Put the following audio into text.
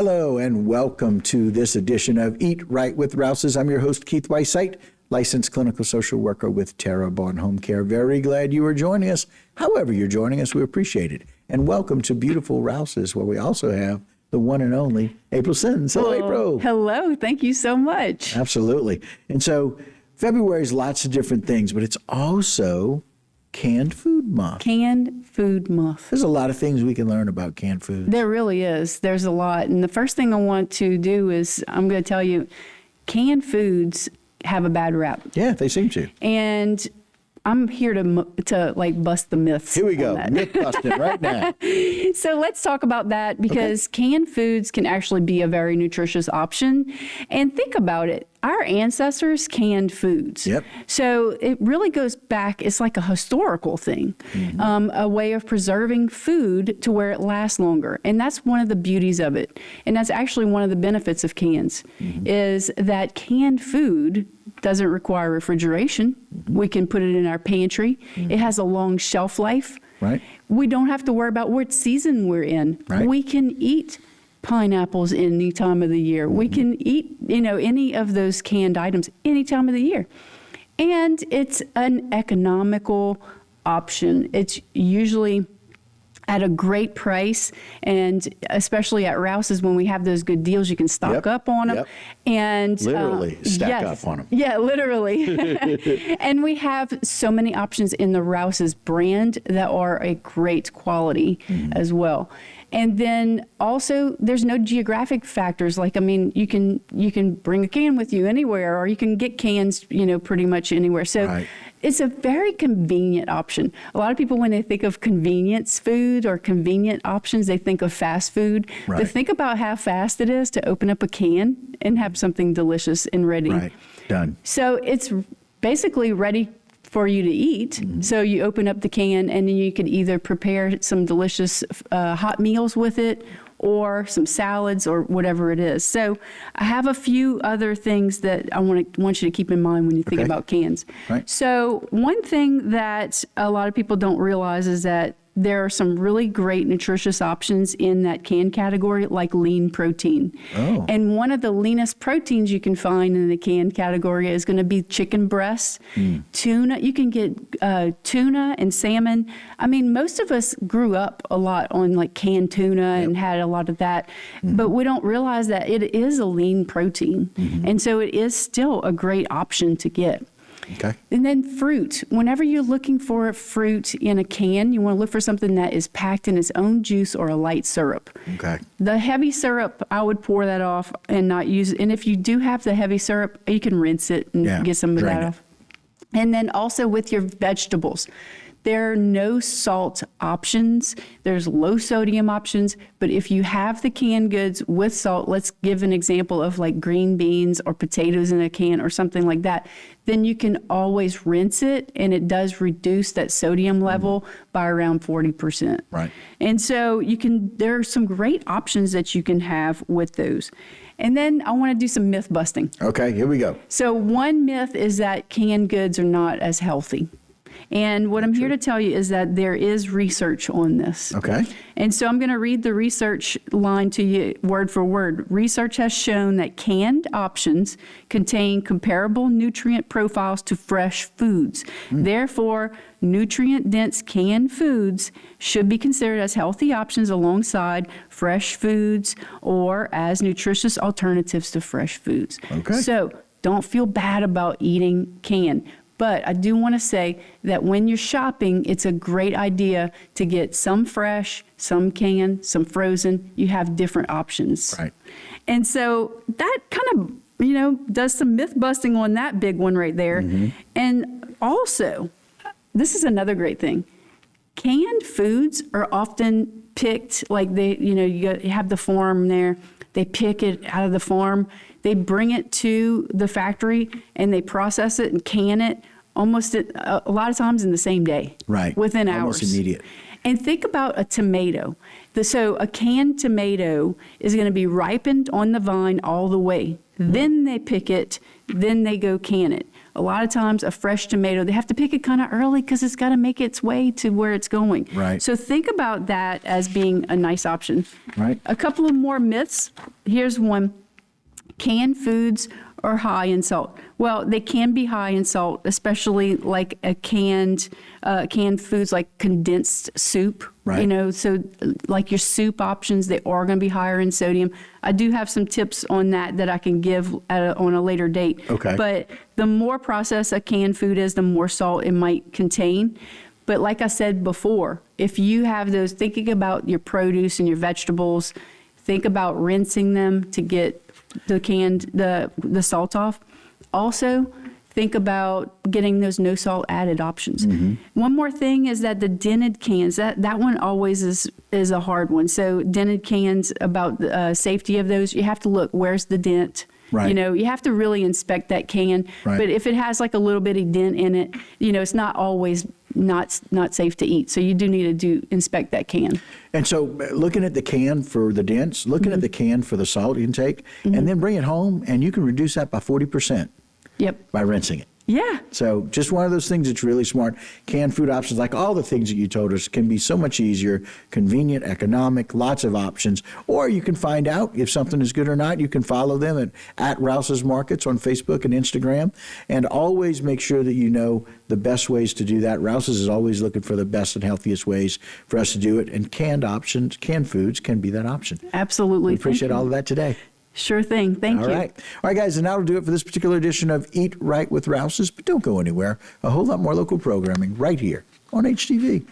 Hello and welcome to this edition of Eat Right with Rouses. I'm your host, Keith Weissite, licensed clinical social worker with Terrebonne Home Care. Very glad you are joining us. However you're joining us, we appreciate it. And welcome to beautiful Rouses, where we also have the one and only April Sins. Hello, April. Hello. Thank you so much. Absolutely. And so February is lots of different things, but it's also Canned Food Month. Canned Food Month. There's a lot of things we can learn about canned food. There really is. There's a lot. And the first thing I want to do is I'm going to tell you, canned foods have a bad rap. Yeah, they seem to. And I'm here to bust the myths. Here we go. Myth busting right now. So let's talk about that, because canned foods can actually be a very nutritious option. And think about it. Our ancestors canned foods. Yep. So it really goes back. It's like a historical thing, a way of preserving food to where it lasts longer. And that's one of the beauties of it. And that's actually one of the benefits of cans, is that canned food doesn't require refrigeration. We can put it in our pantry. It has a long shelf life. Right. We don't have to worry about what season we're in. Right. We can eat pineapples any time of the year. We can eat, any of those canned items any time of the year. And it's an economical option. It's usually at a great price, and especially at Rouses, when we have those good deals, you can stock up on them. Yep. And literally stack up on them. Yeah, literally. And we have so many options in the Rouses brand that are a great quality as well. And then also, there's no geographic factors. You can bring a can with you anywhere, or you can get cans, pretty much anywhere. So it's a very convenient option. A lot of people, when they think of convenience food or convenient options, they think of fast food. Right. But think about how fast it is to open up a can and have something delicious and ready. Right. Done. So it's basically ready for you to eat. So you open up the can, and then you could either prepare some delicious hot meals with it, or some salads, or whatever it is. So I have a few other things that I want you to keep in mind when you think about cans. Right. So one thing that a lot of people don't realize is that there are some really great nutritious options in that can category, like lean protein. Oh. And one of the leanest proteins you can find in the canned category is going to be chicken breasts, tuna. You can get tuna and salmon. I mean, most of us grew up a lot on canned tuna and had a lot of that, but we don't realize that it is a lean protein. And so it is still a great option to get. Okay. And then fruit. Whenever you're looking for a fruit in a can, you want to look for something that is packed in its own juice or a light syrup. Okay. The heavy syrup, I would pour that off and not use it. And if you do have the heavy syrup, you can rinse it and get some of that off. And then also with your vegetables. There are no salt options. There's low sodium options. But if you have the canned goods with salt, let's give an example of green beans or potatoes in a can or something like that, then you can always rinse it, and it does reduce that sodium level by around 40%. Right. And so there are some great options that you can have with those. And then I want to do some myth busting. Okay, here we go. So one myth is that canned goods are not as healthy. And what I'm here to tell you is that there is research on this. Okay. And so I'm going to read the research line to you word for word. Research has shown that canned options contain comparable nutrient profiles to fresh foods. Therefore, nutrient-dense canned foods should be considered as healthy options alongside fresh foods or as nutritious alternatives to fresh foods. Okay. So don't feel bad about eating canned. But I do want to say that when you're shopping, it's a great idea to get some fresh, some canned, some frozen. You have different options. Right. And so that kind of, does some myth busting on that big one right there. And also, this is another great thing. Canned foods are often picked, you have the farm there. They pick it out of the farm. They bring it to the factory, and they process it and can it a lot of times in the same day. Right. Within hours. Almost immediate. And think about a tomato. So a canned tomato is going to be ripened on the vine all the way. Then they pick it, then they go can it. A lot of times a fresh tomato, they have to pick it kind of early because it's got to make its way to where it's going. Right. So think about that as being a nice option. Right. A couple of more myths. Here's one. Canned foods are high in salt. Well, they can be high in salt, especially like a canned foods like condensed soup. Right. You know, so like your soup options, they are going to be higher in sodium. I do have some tips on that I can give on a later date. Okay. But the more processed a canned food is, the more salt it might contain. But like I said before, if you have those, thinking about your produce and your vegetables, think about rinsing them to get the salt off. Also, think about getting those no salt added options. One more thing is that the dented cans, that one always is a hard one. So dented cans, about the safety of those, you have to look, where's the dent? Right. You know, you have to really inspect that can. Right. But if it has like a little bitty dent in it, you know, it's not always not safe to eat. So you do need to inspect that can. And so looking at the can for the dents, looking at the can for the salt intake, and then bring it home, and you can reduce that by 40%. Yep. By rinsing it. Yeah. So just one of those things that's really smart. Canned food options, like all the things that you told us, can be so much easier, convenient, economic, lots of options. Or you can find out if something is good or not. You can follow them at Rouses Markets on Facebook and Instagram. And always make sure that you know the best ways to do that. Rouses is always looking for the best and healthiest ways for us to do it. And canned foods can be that option. Absolutely. We appreciate all of that today. Sure thing. Thank you. All right. All right, guys, and that'll do it for this particular edition of Eat Right with Rouses. But don't go anywhere. A whole lot more local programming right here on HTV.